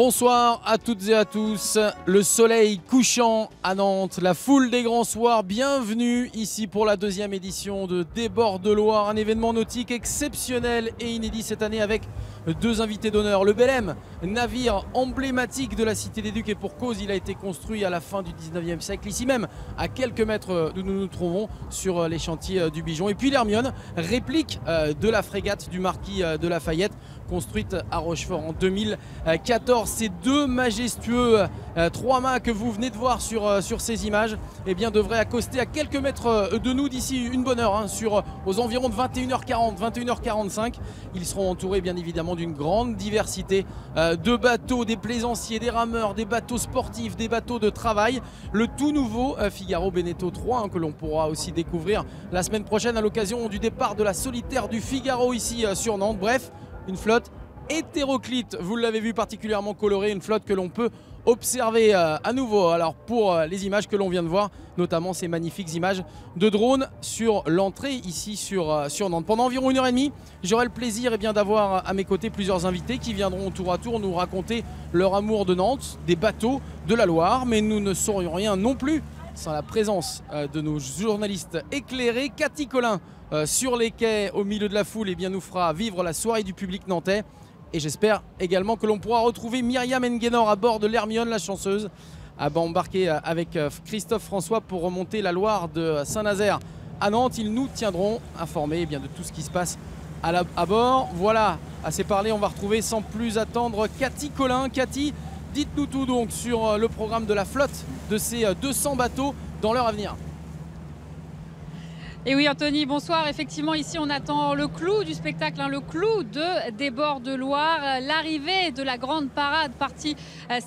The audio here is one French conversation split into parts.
Bonsoir à toutes et à tous, le soleil couchant à Nantes, la foule des grands soirs, bienvenue ici pour la deuxième édition de Débord de Loire, un événement nautique exceptionnel et inédit cette année avec deux invités d'honneur. Le Belem, navire emblématique de la Cité des Ducs et pour cause, il a été construit à la fin du 19e siècle, ici même à quelques mètres d'où nous nous trouvons sur les chantiers du Bijon. Et puis l'Hermione, réplique de la frégate du marquis de Lafayette, construite à Rochefort en 2014. Ces deux majestueux trois-mâts que vous venez de voir sur ces images devraient accoster à quelques mètres de nous d'ici une bonne heure, aux environs de 21h40, 21h45. Ils seront entourés bien évidemment d'une grande diversité de bateaux, des plaisanciers, des rameurs, des bateaux sportifs, des bateaux de travail. Le tout nouveau Figaro Beneteau 3 que l'on pourra aussi découvrir la semaine prochaine à l'occasion du départ de la solitaire du Figaro ici sur Nantes. Bref, une flotte hétéroclite, vous l'avez vu, particulièrement colorée, une flotte que l'on peut observer à nouveau. Alors pour les images que l'on vient de voir, notamment ces magnifiques images de drone sur l'entrée ici sur Nantes. Pendant environ 1h30, j'aurai le plaisir d'avoir à mes côtés plusieurs invités qui viendront tour à tour nous raconter leur amour de Nantes, des bateaux, de la Loire, mais nous ne saurions rien non plus sans la présence de nos journalistes éclairés. Cathy Collin sur les quais au milieu de la foule nous fera vivre la soirée du public nantais. Et j'espère également que l'on pourra retrouver Myriam Nguénor à bord de l'Hermione, la chanceuse, embarquée avec Christophe François pour remonter la Loire de Saint-Nazaire à Nantes. Ils nous tiendront informés de tout ce qui se passe à bord. Voilà, assez parlé, on va retrouver sans plus attendre Cathy Collin. Cathy, dites-nous tout donc sur le programme de la flotte de ces 200 bateaux dans l'heure à venir. Et oui Anthony, bonsoir. Effectivement, ici on attend le clou du spectacle, le clou de Débord de Loire, l'arrivée de la grande parade partie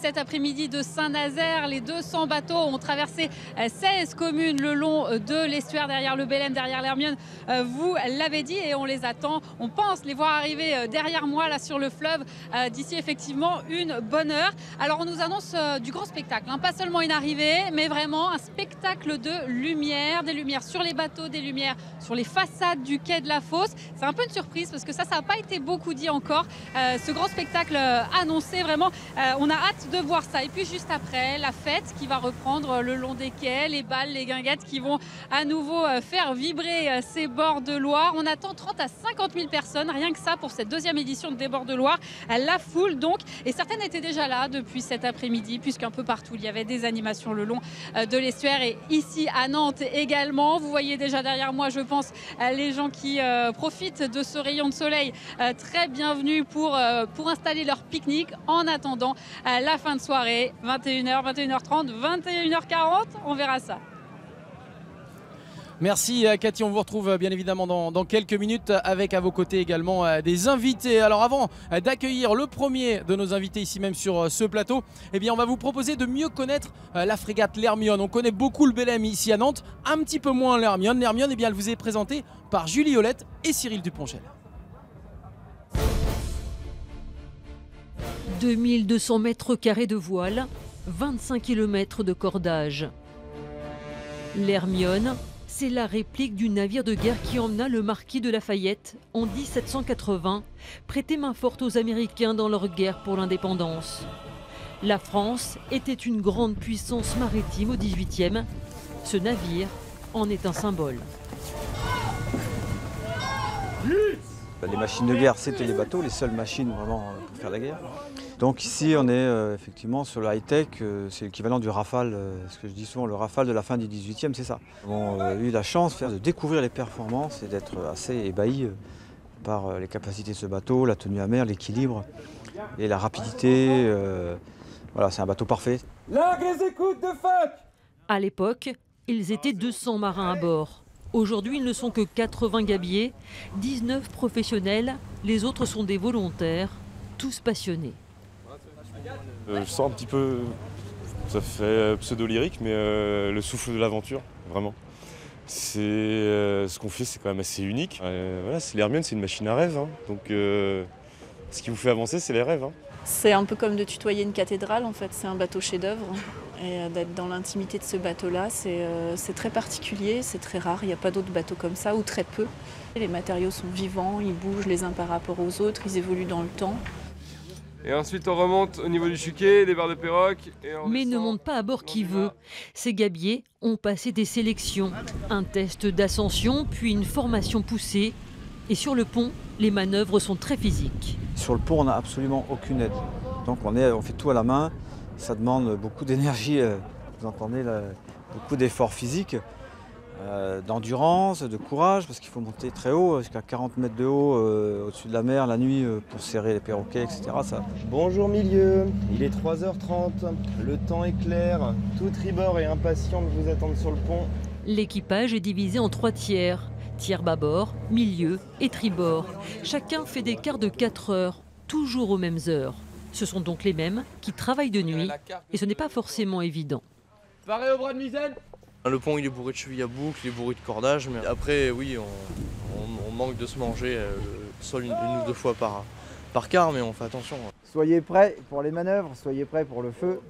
cet après-midi de Saint-Nazaire. Les 200 bateaux ont traversé 16 communes le long de l'estuaire, derrière le Belem, derrière l'Hermione. Vous l'avez dit et on les attend. On pense les voir arriver derrière moi là sur le fleuve d'ici effectivement une bonne heure. Alors on nous annonce du grand spectacle, pas seulement une arrivée, mais vraiment un spectacle de lumière, des lumières sur les bateaux, des lumière sur les façades du quai de la Fosse. C'est un peu une surprise parce que ça n'a pas été beaucoup dit encore. Ce grand spectacle annoncé, vraiment, on a hâte de voir ça. Et puis juste après, la fête qui va reprendre le long des quais, les balles, les guinguettes qui vont à nouveau faire vibrer ces bords de Loire. On attend 30 à 50 000 personnes, rien que ça pour cette deuxième édition de Débord de Loire. La foule donc, et certaines étaient déjà là depuis cet après-midi, puisqu'un peu partout il y avait des animations le long de l'estuaire et ici à Nantes également. Vous voyez déjà derrière moi, je pense, les gens qui profitent de ce rayon de soleil. Très bienvenue pour installer leur pique-nique en attendant la fin de soirée, 21h, 21h30, 21h40, on verra ça. Merci Cathy, on vous retrouve bien évidemment dans quelques minutes avec à vos côtés également des invités. Alors avant d'accueillir le premier de nos invités ici même sur ce plateau, on va vous proposer de mieux connaître la frégate l'Hermione. On connaît beaucoup le Belem ici à Nantes, un petit peu moins l'Hermione. L'Hermione, elle vous est présentée par Julie Holette et Cyril Duponchel. 2200 mètres carrés de voile, 25 km de cordage. L'Hermione, c'est la réplique du navire de guerre qui emmena le marquis de Lafayette en 1780, prêter main forte aux Américains dans leur guerre pour l'indépendance. La France était une grande puissance maritime au XVIIIe. Ce navire en est un symbole. Les machines de guerre, c'était les bateaux, les seules machines vraiment pour faire la guerre. Donc ici, on est effectivement sur le high-tech, c'est l'équivalent du Rafale, ce que je dis souvent, le Rafale de la fin du 18e, c'est ça. On a eu la chance de découvrir les performances et d'être assez ébahis par les capacités de ce bateau, la tenue à mer, l'équilibre et la rapidité. Voilà, c'est un bateau parfait. Largue les écoutes de phaque. À l'époque, ils étaient 200 marins à bord. Aujourd'hui, ils ne sont que 80 gabiers, 19 professionnels, les autres sont des volontaires, tous passionnés. Je sens un petit peu, ça fait pseudo-lyrique, mais le souffle de l'aventure, vraiment. Ce qu'on fait, c'est quand même assez unique. Voilà, l'Hermione, c'est une machine à rêve, donc ce qui vous fait avancer, c'est les rêves. C'est un peu comme de tutoyer une cathédrale, en fait, c'est un bateau chef-d'œuvre. Et d'être dans l'intimité de ce bateau-là, c'est très particulier, c'est très rare, il n'y a pas d'autres bateaux comme ça, ou très peu. Les matériaux sont vivants, ils bougent les uns par rapport aux autres, ils évoluent dans le temps. Et ensuite on remonte au niveau du chuquet, des barres de perroque. Mais ne monte pas à bord qui veut. Ces gabiers ont passé des sélections, un test d'ascension, puis une formation poussée. Et sur le pont, les manœuvres sont très physiques. Sur le pont, on n'a absolument aucune aide. Donc on fait tout à la main. Ça demande beaucoup d'énergie, vous entendez, beaucoup d'efforts physiques, d'endurance, de courage, parce qu'il faut monter très haut, jusqu'à 40 mètres de haut au-dessus de la mer la nuit pour serrer les perroquets, etc. Bonjour milieu, il est 3h30, le temps est clair, tout tribord est impatient de vous attendre sur le pont. L'équipage est divisé en 3 tiers. Tiers bâbord, milieu et tribord. Chacun fait des quarts de 4 heures, toujours aux mêmes heures. Ce sont donc les mêmes qui travaillent de nuit et ce n'est pas forcément évident. Paré au bras de misaine. Le pont il est bourré de chevilles à boucle, il est bourré de cordage, mais après oui on manque de se manger le sol une ou deux fois par quart, mais on fait attention. Soyez prêts pour les manœuvres, soyez prêts pour le feu.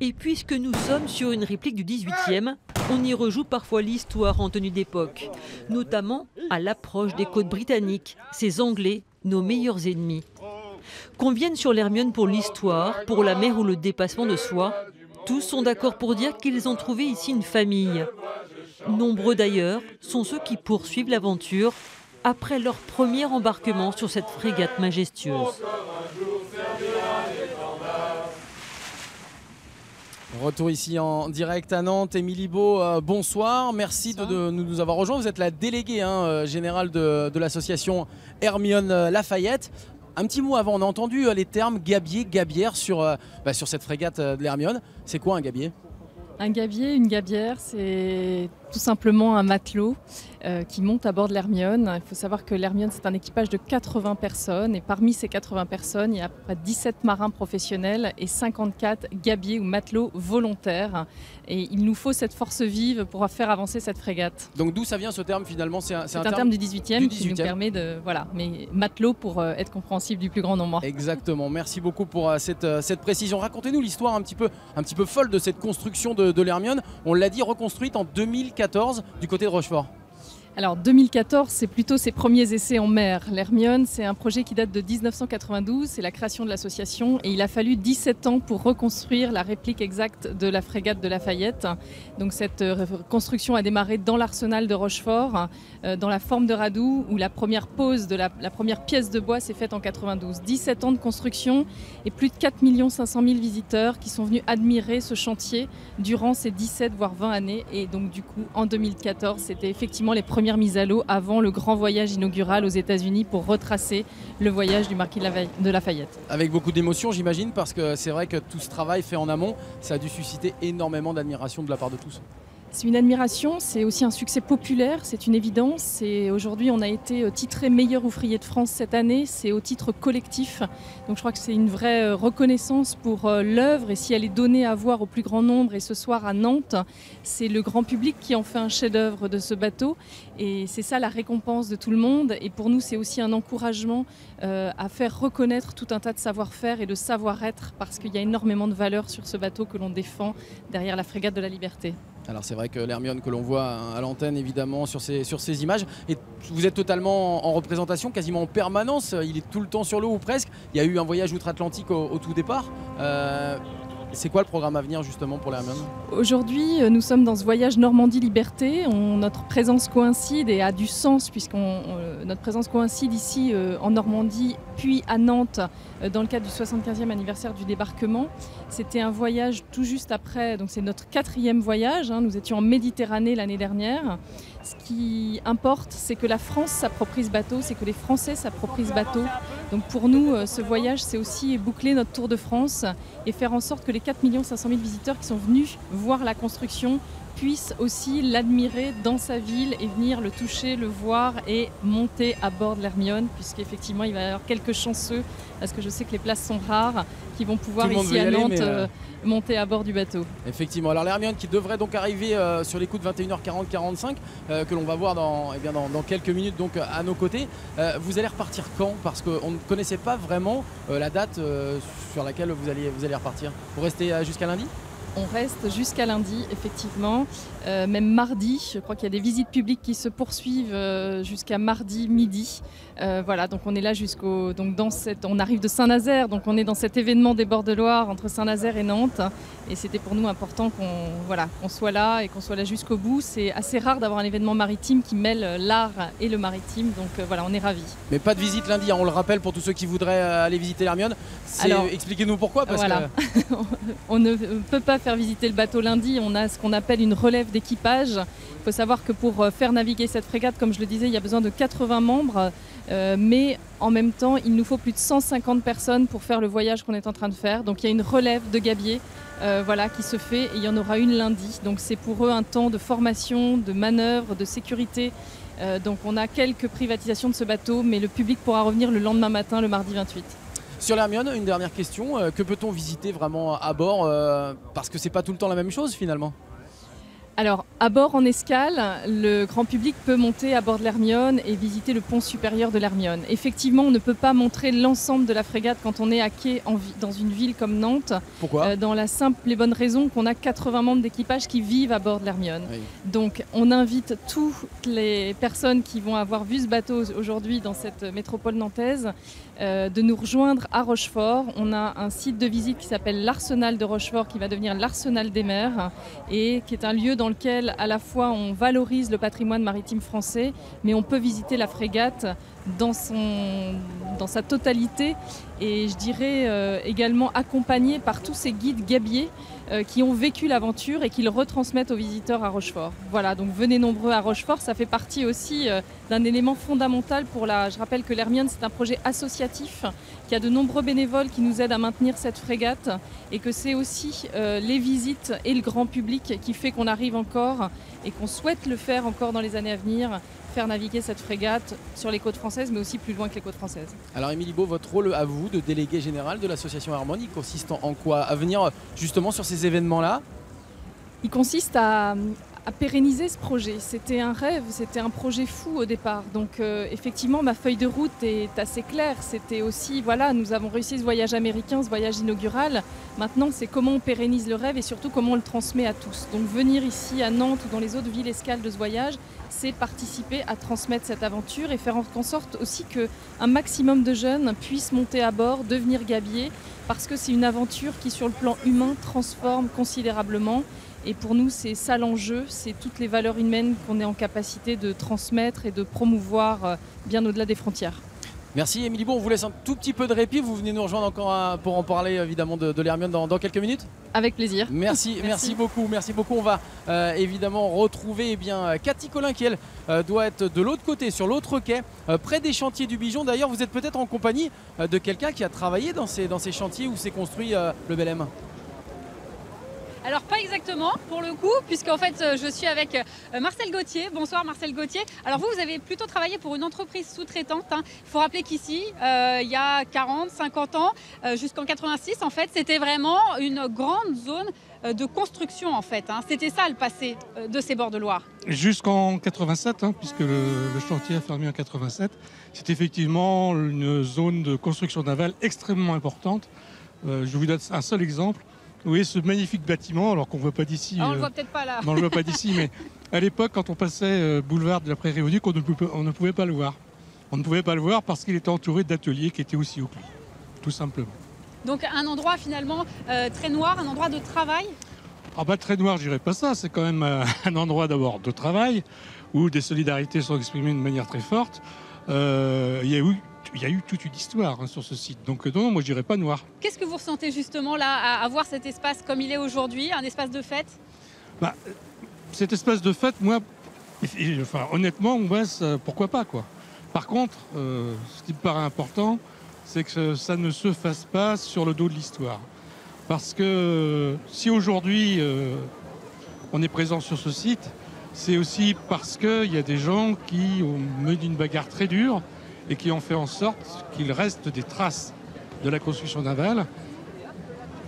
Et puisque nous sommes sur une réplique du 18e, on y rejoue parfois l'histoire en tenue d'époque, notamment à l'approche des côtes britanniques, ces Anglais, nos meilleurs ennemis. Qu'on vienne sur l'Hermione pour l'histoire, pour la mer ou le dépassement de soi, tous sont d'accord pour dire qu'ils ont trouvé ici une famille. Nombreux d'ailleurs sont ceux qui poursuivent l'aventure après leur premier embarquement sur cette frégate majestueuse. Retour ici en direct à Nantes. Émilie Beau, bonsoir. Merci de nous avoir rejoints. Vous êtes la déléguée générale de l'association Hermione Lafayette. Un petit mot avant, on a entendu les termes gabier, gabière sur cette frégate de l'Hermione. C'est quoi un gabier ? Un gabier, une gabière, c'est tout simplement un matelot qui monte à bord de l'Hermione. Il faut savoir que l'Hermione, c'est un équipage de 80 personnes. Et parmi ces 80 personnes, il y a près de 17 marins professionnels et 54 gabiers ou matelots volontaires. Et il nous faut cette force vive pour faire avancer cette frégate. Donc d'où ça vient ce terme finalement ? C'est un terme du 18e qui nous permet de... Voilà, mais matelot pour être compréhensible du plus grand nombre. Exactement, merci beaucoup pour cette précision. Racontez-nous l'histoire un petit peu folle de cette construction de l'Hermione. On l'a dit, reconstruite en 2014 du côté de Rochefort. Alors 2014, c'est plutôt ses premiers essais en mer. L'Hermione, c'est un projet qui date de 1992, c'est la création de l'association et il a fallu 17 ans pour reconstruire la réplique exacte de la frégate de Lafayette. Donc cette construction a démarré dans l'arsenal de Rochefort, dans la forme de radoub, où la première pose de la première pièce de bois s'est faite en 92. 17 ans de construction et plus de 4 500 000 visiteurs qui sont venus admirer ce chantier durant ces 17 voire 20 années. Et donc du coup, en 2014, c'était effectivement les premières mise à l'eau avant le grand voyage inaugural aux États-Unis pour retracer le voyage du marquis de Lafayette. Avec beaucoup d'émotion, j'imagine, parce que c'est vrai que tout ce travail fait en amont, ça a dû susciter énormément d'admiration de la part de tous. C'est une admiration, c'est aussi un succès populaire, c'est une évidence. Aujourd'hui, on a été titré meilleur ouvrier de France cette année, c'est au titre collectif. Donc je crois que c'est une vraie reconnaissance pour l'œuvre et si elle est donnée à voir au plus grand nombre et ce soir à Nantes, c'est le grand public qui en fait un chef-d'œuvre de ce bateau et c'est ça la récompense de tout le monde. Et pour nous, c'est aussi un encouragement à faire reconnaître tout un tas de savoir-faire et de savoir-être parce qu'il y a énormément de valeurs sur ce bateau que l'on défend derrière la frégate de la Liberté. Alors c'est vrai que l'Hermione que l'on voit à l'antenne évidemment sur ces images, et vous êtes totalement en représentation, quasiment en permanence, il est tout le temps sur l'eau ou presque. Il y a eu un voyage outre-Atlantique au tout départ. C'est quoi le programme à venir justement pour l'Hermione ? Aujourd'hui, nous sommes dans ce voyage Normandie-Liberté. Notre présence coïncide et a du sens puisque notre présence coïncide ici en Normandie puis à Nantes dans le cadre du 75e anniversaire du débarquement. C'était un voyage tout juste après, donc c'est notre 4e voyage. Nous étions en Méditerranée l'année dernière. Ce qui importe, c'est que la France s'approprie ce bateau, c'est que les Français s'approprient ce bateau. Donc pour nous, ce voyage, c'est aussi boucler notre Tour de France et faire en sorte que les 4 500 000 visiteurs qui sont venus voir la construction puissent aussi l'admirer dans sa ville et venir le toucher, le voir et monter à bord de l'Hermione, puisqu'effectivement, il va y avoir quelques chanceux, parce que je sais que les places sont rares, qui vont pouvoir ici à Nantes monter à bord du bateau. Effectivement. Alors l'Hermione qui devrait donc arriver sur les coups de 21h40-45, que l'on va voir dans quelques minutes donc à nos côtés. Vous allez repartir quand ? Parce qu'on ne connaissait pas vraiment la date sur laquelle vous allez repartir. Vous restez jusqu'à lundi ? On reste jusqu'à lundi, effectivement, même mardi. Je crois qu'il y a des visites publiques qui se poursuivent jusqu'à mardi midi. Voilà, donc on est là on arrive de Saint-Nazaire, donc on est dans cet événement des bords de Loire entre Saint-Nazaire et Nantes. Et c'était pour nous important qu'on soit là et qu'on soit là jusqu'au bout. C'est assez rare d'avoir un événement maritime qui mêle l'art et le maritime, donc voilà, on est ravis. Mais pas de visite lundi, hein, on le rappelle pour tous ceux qui voudraient aller visiter l'Hermione. Expliquez-nous pourquoi, parce que... On ne peut pas faire visiter le bateau lundi, on a ce qu'on appelle une relève d'équipage. Il faut savoir que pour faire naviguer cette frégate, comme je le disais, il y a besoin de 80 membres, mais en même temps, il nous faut plus de 150 personnes pour faire le voyage qu'on est en train de faire. Donc il y a une relève de gabiers qui se fait et il y en aura une lundi. Donc c'est pour eux un temps de formation, de manœuvre, de sécurité. Donc on a quelques privatisations de ce bateau, mais le public pourra revenir le lendemain matin, le mardi 28. Sur l'Hermione, une dernière question, que peut-on visiter vraiment à bord parce que c'est pas tout le temps la même chose finalement? Alors, à bord en escale, le grand public peut monter à bord de l'Hermione et visiter le pont supérieur de l'Hermione. Effectivement, on ne peut pas montrer l'ensemble de la frégate quand on est à quai dans une ville comme Nantes. Pourquoi ? Dans la simple et bonne raison qu'on a 80 membres d'équipage qui vivent à bord de l'Hermione. Oui. Donc, on invite toutes les personnes qui vont avoir vu ce bateau aujourd'hui dans cette métropole nantaise de nous rejoindre à Rochefort. On a un site de visite qui s'appelle l'Arsenal de Rochefort, qui va devenir l'Arsenal des mers et qui est un lieu dans lequel à la fois on valorise le patrimoine maritime français, mais on peut visiter la frégate dans sa totalité et je dirais également accompagné par tous ces guides gabiers qui ont vécu l'aventure et qui le retransmettent aux visiteurs à Rochefort. Voilà, donc venez nombreux à Rochefort, ça fait partie aussi d'un élément fondamental pour je rappelle que l'Hermione c'est un projet associatif, qu'il y a de nombreux bénévoles qui nous aident à maintenir cette frégate et que c'est aussi les visites et le grand public qui fait qu'on arrive encore et qu'on souhaite le faire encore dans les années à venir, faire naviguer cette frégate sur les côtes françaises, mais aussi plus loin que les côtes françaises. Alors Émilie Beau, votre rôle à vous de délégué général de l'association Harmonie consiste en quoi? À venir justement sur ces événements-là? Il consiste à pérenniser ce projet. C'était un rêve, c'était un projet fou au départ. Donc effectivement, ma feuille de route est assez claire. C'était aussi, voilà, nous avons réussi ce voyage américain, ce voyage inaugural. Maintenant, c'est comment on pérennise le rêve et surtout comment on le transmet à tous. Donc venir ici à Nantes ou dans les autres villes escales de ce voyage, c'est participer à transmettre cette aventure et faire en sorte aussi qu'un maximum de jeunes puissent monter à bord, devenir gabiers, parce que c'est une aventure qui, sur le plan humain, transforme considérablement. Et pour nous, c'est ça l'enjeu, c'est toutes les valeurs humaines qu'on est en capacité de transmettre et de promouvoir bien au-delà des frontières. Merci Émilie Beau, on vous laisse un tout petit peu de répit, vous venez nous rejoindre encore pour en parler évidemment de l'Hermione dans quelques minutes. Avec plaisir. Merci beaucoup. On va évidemment retrouver Cathy Collin qui elle doit être de l'autre côté, sur l'autre quai, près des chantiers du Bijon. D'ailleurs vous êtes peut-être en compagnie de quelqu'un qui a travaillé dans ces chantiers où s'est construit le Belém. Alors pas exactement pour le coup, puisqu'en fait je suis avec Marcel Gauthier. Bonsoir Marcel Gauthier. Alors vous avez plutôt travaillé pour une entreprise sous-traitante. Il faut rappeler qu'ici, il y a 40, 50 ans, jusqu'en 86 en fait, c'était vraiment une grande zone de construction en fait. C'était ça le passé de ces bords de Loire. Jusqu'en 87, puisque le chantier a fermé en 87, c'est effectivement une zone de construction navale extrêmement importante. Je vous donne un seul exemple. Vous voyez ce magnifique bâtiment, alors qu'on ne voit pas d'ici. On ne le voit peut-être pas là. Non, on ne le voit pas d'ici, mais à l'époque, quand on passait boulevard de la Prairie au Duc, on ne pouvait pas le voir. On ne pouvait pas le voir parce qu'il était entouré d'ateliers qui étaient aussi hauts que lui, tout simplement. Donc un endroit finalement très noir, un endroit de travail. Très noir, je dirais pas ça. C'est quand même un endroit d'abord de travail où des solidarités sont exprimées de manière très forte. Il y a eu toute une histoire sur ce site. Donc non, moi je dirais pas noir. Qu'est-ce que vous ressentez justement là à voir cet espace comme il est aujourd'hui, un espace de fête? Cet espace de fête, moi, honnêtement, pourquoi pas quoi. Par contre, ce qui me paraît important, c'est que ça ne se fasse pas sur le dos de l'histoire. Parce que si aujourd'hui on est présent sur ce site, c'est aussi parce qu'il y a des gens qui ont mené une bagarre très dure et qui ont fait en sorte qu'il reste des traces de la construction navale.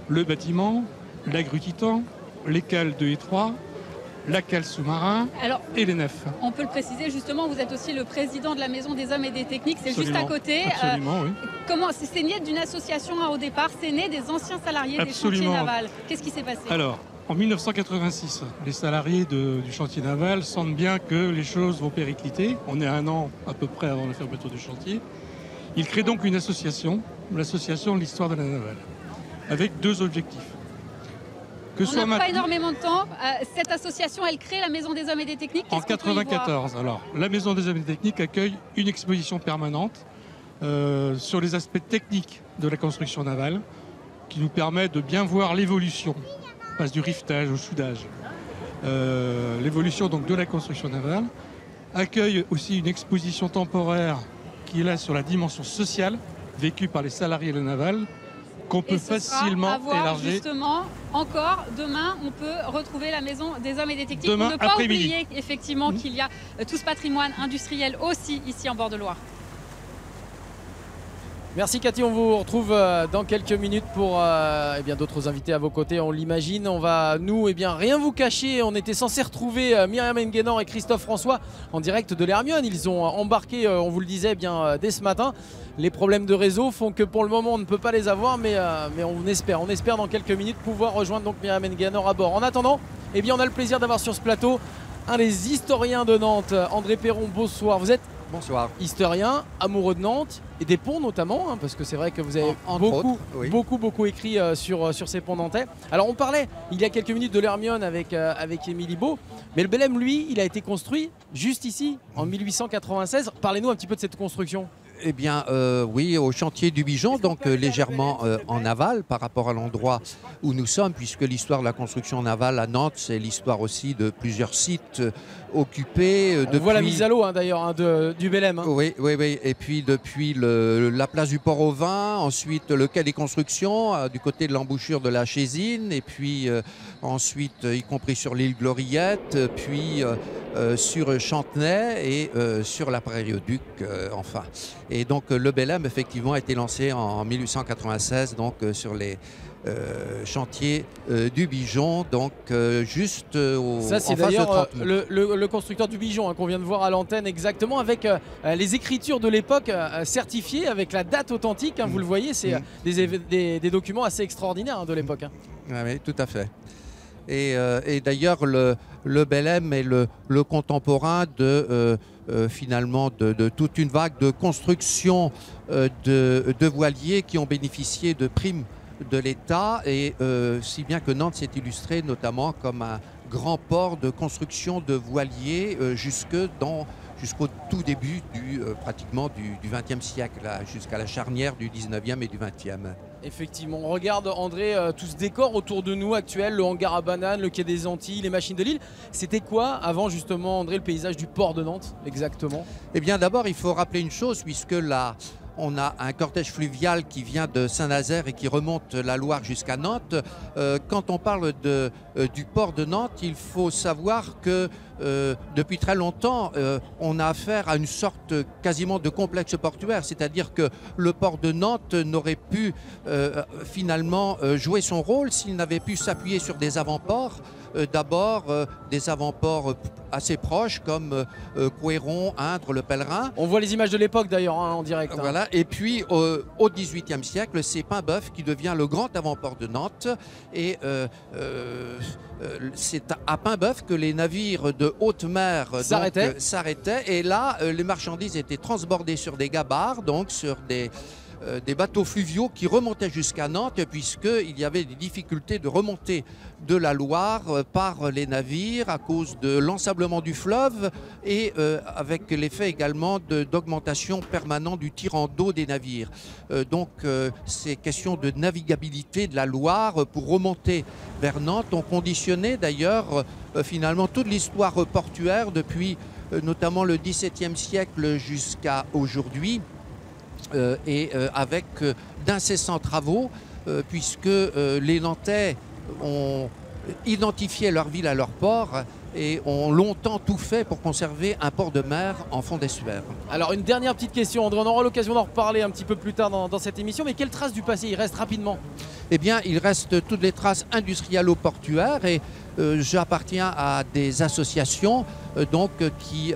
Le bâtiment, la grue Titan, les cales 2 et 3, la cale sous-marin et les nefs. On peut le préciser justement, vous êtes aussi le président de la Maison des Hommes et des Techniques, c'est juste à côté. Absolument, oui. C'est né d'une association au départ, c'est né des anciens salariés des chantiers navals. Qu'est-ce qui s'est passé? Alors, En 1986, les salariés du chantier naval sentent bien que les choses vont péricliter. On est 1 an à peu près avant la fermeture du chantier. Ils créent donc une association, l'association de l'histoire de la navale, avec 2 objectifs. On n'a pas énormément de temps. Cette association, elle crée la Maison des Hommes et des Techniques. En 1994, alors, la Maison des Hommes et des Techniques accueille une exposition permanente sur les aspects techniques de la construction navale, qui nous permet de bien voir l'évolution. On passe du riftage au soudage. L'évolution donc de la construction navale. Accueille aussi une exposition temporaire qui est là sur la dimension sociale vécue par les salariés de la navale, qu'on peut facilement élargir. Justement, encore demain, on peut retrouver la Maison des Hommes et des Techniques. Demain, ne pas oublier effectivement qu'il y a tout ce patrimoine industriel aussi ici en bord de Loire. Merci Cathy, on vous retrouve dans quelques minutes pour d'autres invités à vos côtés, on l'imagine. On va, nous, rien vous cacher. On était censés retrouver Myriam Nguénor et Christophe François en direct de l'Hermione. Ils ont embarqué, on vous le disait, dès ce matin. Les problèmes de réseau font que pour le moment, on ne peut pas les avoir, mais on espère dans quelques minutes pouvoir rejoindre donc Myriam Nguénor à bord. En attendant, on a le plaisir d'avoir sur ce plateau un des historiens de Nantes, André Perron. Bonsoir, vous êtes historien, amoureux de Nantes et des ponts notamment, parce que c'est vrai que vous avez beaucoup écrit sur ces ponts nantais. Alors on parlait il y a quelques minutes de l'Hermione avec Émilie Beau, mais le Belém, lui, il a été construit juste ici en 1896. Parlez-nous un petit peu de cette construction. Eh bien, oui, au chantier du Bijon, donc légèrement en aval par rapport à l'endroit où nous sommes, puisque l'histoire de la construction navale à Nantes, c'est l'histoire aussi de plusieurs sites occupés. On voit la mise à l'eau d'ailleurs du Belém. Oui, et puis depuis la place du Port au Vin, ensuite le quai des Constructions, du côté de l'embouchure de la Chésine, et puis ensuite, y compris sur l'île Gloriette, puis sur Chantenay et sur la Prairie au Duc, enfin. Et donc le Belém effectivement a été lancé en 1896 donc sur les chantiers du Bijon, donc juste en face de Trente-Neuf. Le constructeur du Bijon qu'on vient de voir à l'antenne exactement, avec les écritures de l'époque certifiées avec la date authentique, vous le voyez, c'est des documents assez extraordinaires de l'époque. Oui, tout à fait. Et d'ailleurs le Belém est le contemporain de finalement de toute une vague de construction de voiliers qui ont bénéficié de primes de l'État, et si bien que Nantes s'est illustré notamment comme un grand port de construction de voiliers jusqu'au tout début pratiquement du XXe siècle, jusqu'à la charnière du XIXe et du XXe. Effectivement, on regarde André tout ce décor autour de nous actuel, le hangar à bananes, le quai des Antilles, les machines de Lille. C'était quoi avant justement, André, le paysage du port de Nantes exactement? Eh bien d'abord il faut rappeler une chose, puisque là on a un cortège fluvial qui vient de Saint-Nazaire et qui remonte la Loire jusqu'à Nantes. Quand on parle du port de Nantes, il faut savoir que depuis très longtemps, on a affaire à une sorte quasiment de complexe portuaire, c'est-à-dire que le port de Nantes n'aurait pu finalement jouer son rôle s'il n'avait pu s'appuyer sur des avant-ports. D'abord des avant-ports assez proches comme Couéron, Indre, le Pèlerin. On voit les images de l'époque d'ailleurs en direct. Voilà. Et puis au XVIIIe siècle, c'est Paimboeuf qui devient le grand avant-port de Nantes. Et c'est à Paimboeuf que les navires de haute mer s'arrêtaient. Et là, les marchandises étaient transbordées sur des gabarres, donc sur des bateaux fluviaux qui remontaient jusqu'à Nantes, puisqu'il y avait des difficultés de remonter de la Loire par les navires à cause de l'ensablement du fleuve et avec l'effet également d'augmentation permanente du tirant d'eau des navires. Donc ces questions de navigabilité de la Loire pour remonter vers Nantes ont conditionné d'ailleurs finalement toute l'histoire portuaire depuis notamment le XVIIe siècle jusqu'à aujourd'hui. Avec d'incessants travaux, puisque les Nantais ont identifié leur ville à leur port et ont longtemps tout fait pour conserver un port de mer en fond d'estuaire. Alors une dernière petite question, André, on aura l'occasion d'en reparler un petit peu plus tard dans cette émission, mais quelles traces du passé il reste rapidement? Eh bien, il reste toutes les traces industrialo-portuaires, et j'appartiens à des associations qui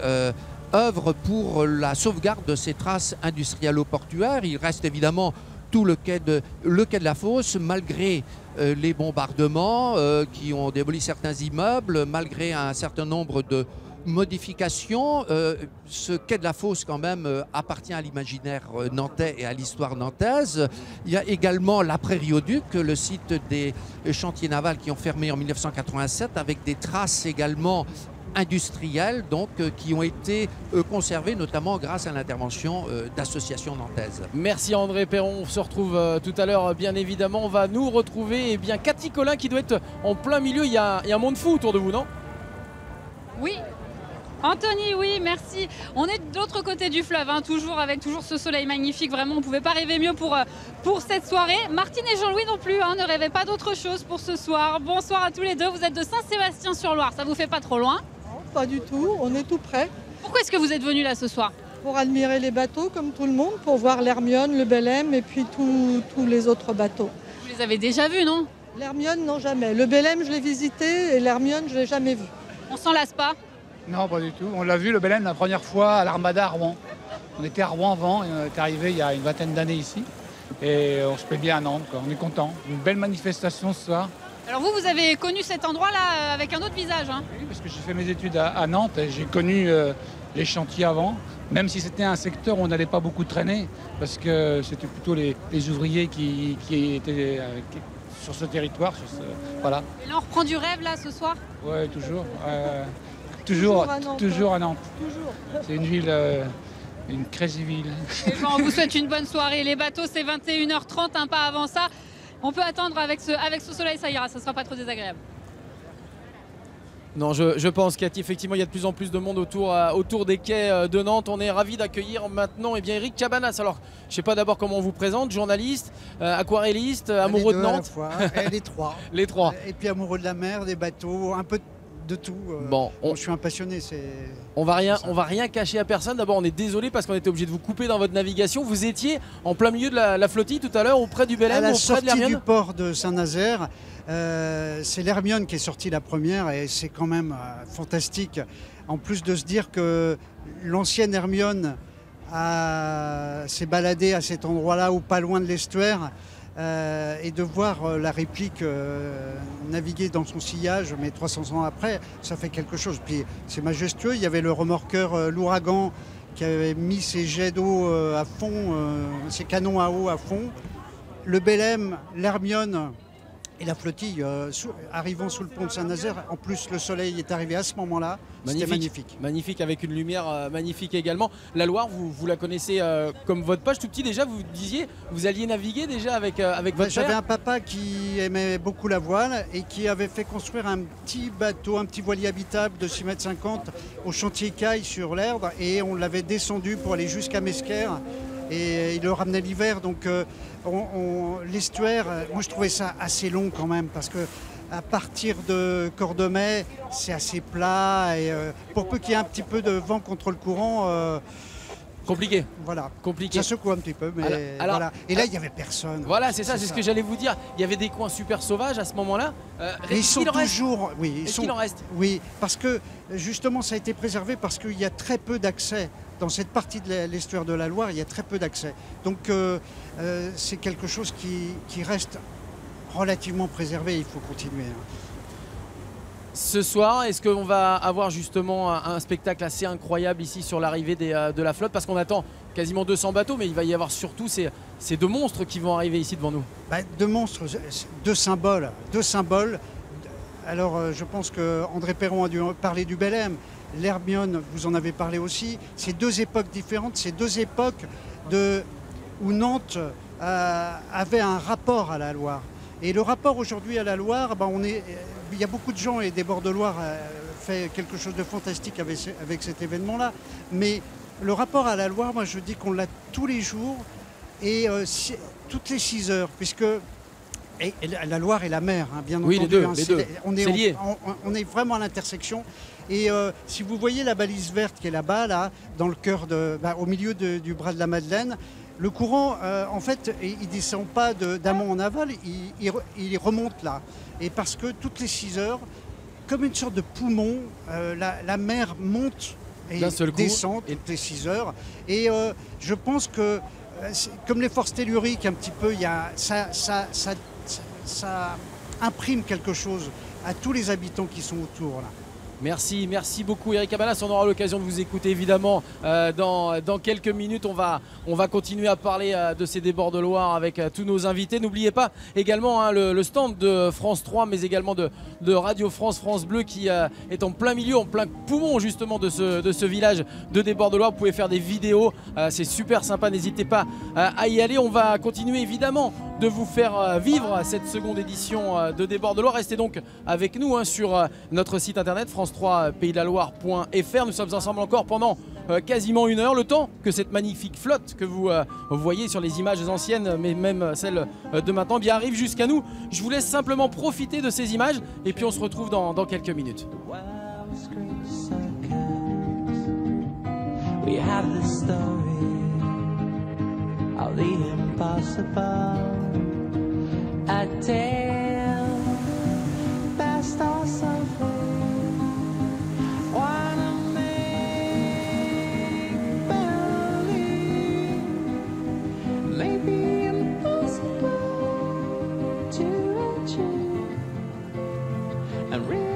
œuvre pour la sauvegarde de ces traces industrialo-portuaires. Il reste évidemment tout le quai de la Fosse, malgré les bombardements qui ont démoli certains immeubles, malgré un certain nombre de modifications. Ce quai de la Fosse, quand même, appartient à l'imaginaire nantais et à l'histoire nantaise. Il y a également l'après-Rio-Duc, le site des chantiers navals qui ont fermé en 1987, avec des traces également industriels donc, qui ont été conservés notamment grâce à l'intervention d'associations nantaises. Merci André Perron, on se retrouve tout à l'heure bien évidemment. On va nous retrouver Cathy Collin qui doit être en plein milieu. Il y a un monde fou autour de vous, non? Oui. Anthony, oui, merci. On est de l'autre côté du fleuve, hein, toujours avec ce soleil magnifique. Vraiment, on ne pouvait pas rêver mieux pour cette soirée. Martine et Jean-Louis non plus, hein, ne rêvaient pas d'autre chose pour ce soir. Bonsoir à tous les deux. Vous êtes de Saint-Sébastien-sur-Loire. Ça vous fait pas trop loin? Non, pas du tout. On est tout près. Pourquoi est-ce que vous êtes venus là ce soir? Pour admirer les bateaux comme tout le monde, pour voir l'Hermione, le Belém et puis tous les autres bateaux. Vous les avez déjà vus, non? L'Hermione, non, jamais. Le Belém, je l'ai visité et l'Hermione, je ne l'ai jamais vu. On s'en lasse pas? Non, pas du tout. On l'a vu, le Belém, la première fois à l'Armada à Rouen. On était à Rouen avant et on est arrivé il y a une vingtaine d'années ici. Et on se plaît bien à Nantes, quoi. On est content. Une belle manifestation ce soir. Alors vous avez connu cet endroit-là avec un autre visage, hein? Oui, parce que j'ai fait mes études à Nantes et j'ai connu les chantiers avant. Même si c'était un secteur où on n'allait pas beaucoup traîner, parce que c'était plutôt les ouvriers qui étaient sur ce territoire. Voilà. Et là on reprend du rêve là ce soir? Oui, toujours. Toujours à Nantes. Toujours. C'est une ville, une crazy ville. Et bon, on vous souhaite une bonne soirée. Les bateaux, c'est 21h30, un pas avant ça. On peut attendre avec ce soleil, ça ira, ça ne sera pas trop désagréable. Non, je pense Cathy, effectivement, il y a de plus en plus de monde autour des quais de Nantes. On est ravis d'accueillir maintenant Eric Cabanas. Alors, je ne sais pas d'abord comment on vous présente, journaliste, aquarelliste, amoureux de Nantes. Les trois. Les trois. Et puis amoureux de la mer, des bateaux, un peu de tout. Bon, je suis un passionné. On va rien cacher à personne. D'abord, on est désolé parce qu'on était obligé de vous couper dans votre navigation. Vous étiez en plein milieu de la flottille tout à l'heure, auprès du Belém, à la auprès de l'Hermione. sortie du port de Saint-Nazaire. C'est l'Hermione qui est sortie la première et c'est quand même fantastique. En plus de se dire que l'ancienne Hermione s'est baladée à cet endroit-là ou pas loin de l'estuaire. Et de voir la réplique naviguer dans son sillage, mais 300 ans après, ça fait quelque chose. Puis c'est majestueux. Il y avait le remorqueur l'Ouragan qui avait mis ses jets d'eau à fond, ses canons à eau à fond. Le Belém, l'Hermione et la flottille arrivant sous le pont de Saint-Nazaire. En plus, le soleil est arrivé à ce moment-là. C'était magnifique. Magnifique, avec une lumière magnifique également. La Loire, vous la connaissez comme votre poche. Tout petit déjà, vous disiez, vous alliez naviguer déjà avec votre père. J'avais un papa qui aimait beaucoup la voile et qui avait fait construire un petit bateau, un petit voilier habitable de 6,50 m au chantier Caille sur l'Erdre. Et on l'avait descendu pour aller jusqu'à Mesquer. Et il le ramenait l'hiver. Donc l'estuaire, moi je trouvais ça assez long quand même parce que à partir de Cordemais, c'est assez plat et pour peu qu'il y ait un petit peu de vent contre le courant, compliqué. Voilà, compliqué. Ça secoue un petit peu, mais voilà. Et là, il n'y avait personne. Voilà, c'est ça, c'est ce que j'allais vous dire. Il y avait des coins super sauvages à ce moment-là. Ils sont toujours, oui, il en reste. Oui, parce que justement, ça a été préservé parce qu'il y a très peu d'accès. Dans cette partie de l'estuaire de la Loire, il y a très peu d'accès. Donc c'est quelque chose qui reste relativement préservé, il faut continuer. Ce soir, est-ce qu'on va avoir justement un spectacle assez incroyable ici sur l'arrivée de la flotte? Parce qu'on attend quasiment 200 bateaux, mais il va y avoir surtout ces deux monstres qui vont arriver ici devant nous. Deux monstres, deux symboles. Alors je pense qu'André Perron a dû parler du Belém. L'Hermione, vous en avez parlé aussi. C'est deux époques différentes, c'est deux époques où Nantes avait un rapport à la Loire. Et le rapport aujourd'hui à la Loire, il y a beaucoup de gens, et des bords de Loire fait quelque chose de fantastique avec cet événement-là. Mais le rapport à la Loire, moi je dis qu'on l'a tous les jours et toutes les 6 heures, puisque la Loire et la mer, hein, bien entendu. Oui, les deux. On est vraiment à l'intersection. Et si vous voyez la balise verte qui est là-bas, là, dans le cœur au milieu du bras de la Madeleine, le courant, en fait, il ne descend pas d'amont en aval, il remonte là. Et parce que toutes les 6 heures, comme une sorte de poumon, la mer monte et descend toutes les 6 heures. Et je pense que comme les forces telluriques un petit peu, ça imprime quelque chose à tous les habitants qui sont autour là. Merci beaucoup Eric Cabanas. On aura l'occasion de vous écouter évidemment dans quelques minutes. On va continuer à parler de ces débords de Loire avec tous nos invités. N'oubliez pas également le stand de France 3 mais également de Radio France, France Bleu qui est en plein milieu, en plein poumon justement de ce village de débords de Loire. Vous pouvez faire des vidéos, c'est super sympa, n'hésitez pas à y aller. On va continuer évidemment de vous faire vivre cette seconde édition de débords de Loire. Restez donc avec nous sur notre site internet France3PaysDeLaLoire.fr. Nous sommes ensemble encore pendant quasiment 1 heure, le temps que cette magnifique flotte que vous voyez sur les images anciennes, mais même celles de maintenant, bien arrive jusqu'à nous. Je vous laisse simplement profiter de ces images et puis on se retrouve dans quelques minutes. We have the story of the impossible, a tale best or something. Wanna make believe maybe impossible to achieve and real.